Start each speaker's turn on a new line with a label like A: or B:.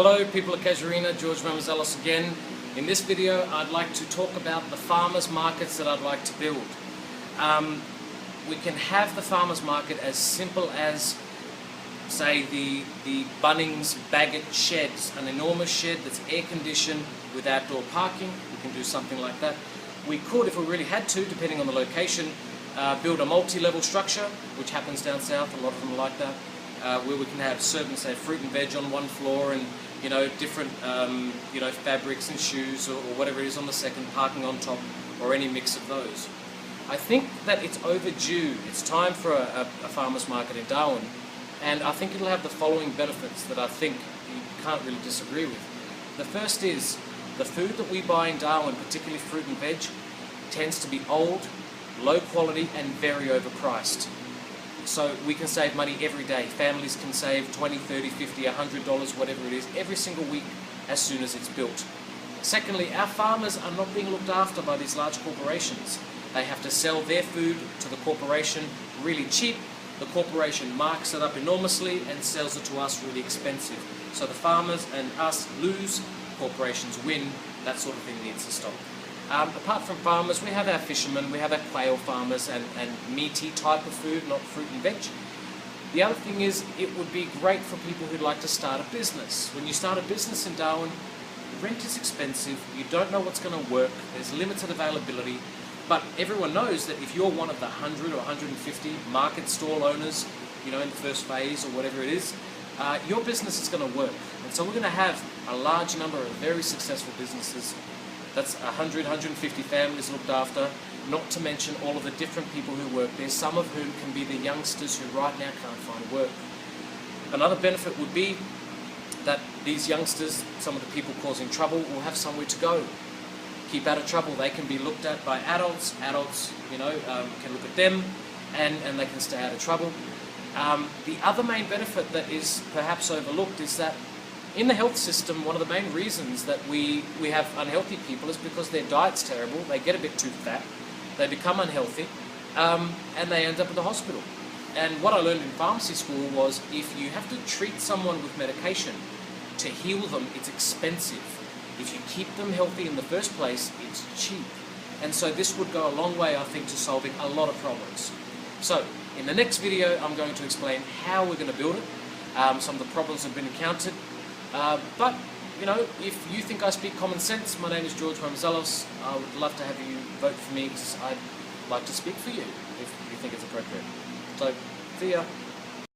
A: Hello people of Casuarina, George Mamouzellos again. In this video I'd like to talk about the farmers markets that I'd like to build. We can have the farmers market as simple as, say, the Bunnings Baggett sheds, an enormous shed that's air conditioned with outdoor parking. We can do something like that. We could, if we really had to, depending on the location, build a multi-level structure, which happens down south, a lot of them are like that, where we can have certain, say, fruit and veg on one floor and different fabrics and shoes or whatever it is on the second, parking on top, or any mix of those. I think that it's overdue. It's time for a farmers market in Darwin, and I think it'll have the following benefits that I think you can't really disagree with. The first is the food that we buy in Darwin, particularly fruit and veg, tends to be old, low quality and very overpriced. So we can save money every day. Families can save $20, $30, $50, $100, whatever it is, every single week as soon as it's built. Secondly, our farmers are not being looked after by these large corporations. They have to sell their food to the corporation really cheap. The corporation marks it up enormously and sells it to us really expensive. So the farmers and us lose, corporations win. That sort of thing needs to stop. Apart from farmers, we have our fishermen, we have our quail farmers and meaty type of food, not fruit and veg. The other thing is, it would be great for people who'd like to start a business. When you start a business in Darwin, rent is expensive, you don't know what's going to work, there's limited availability, but everyone knows that if you're one of the 100 or 150 market stall owners, in the first phase or whatever it is, your business is going to work. And so we're going to have a large number of very successful businesses. That's 100, 150 families looked after, not to mention all of the different people who work there, some of whom can be the youngsters who right now can't find work. Another benefit would be that these youngsters, some of the people causing trouble, will have somewhere to go. Keep out of trouble. They can be looked at by adults. Adults, can look at them and they can stay out of trouble. The other main benefit that is perhaps overlooked is that in the health system, one of the main reasons that we have unhealthy people is because their diet's terrible, they get a bit too fat, they become unhealthy, and they end up at the hospital. And what I learned in pharmacy school was if you have to treat someone with medication to heal them, it's expensive. If you keep them healthy in the first place, it's cheap. And so this would go a long way, I think, to solving a lot of problems. So, in the next video, I'm going to explain how we're going to build it, some of the problems that have been encountered. But if you think I speak common sense, my name is George Mamouzellos. I would love to have you vote for me because I'd like to speak for you if you think it's appropriate. So, see ya.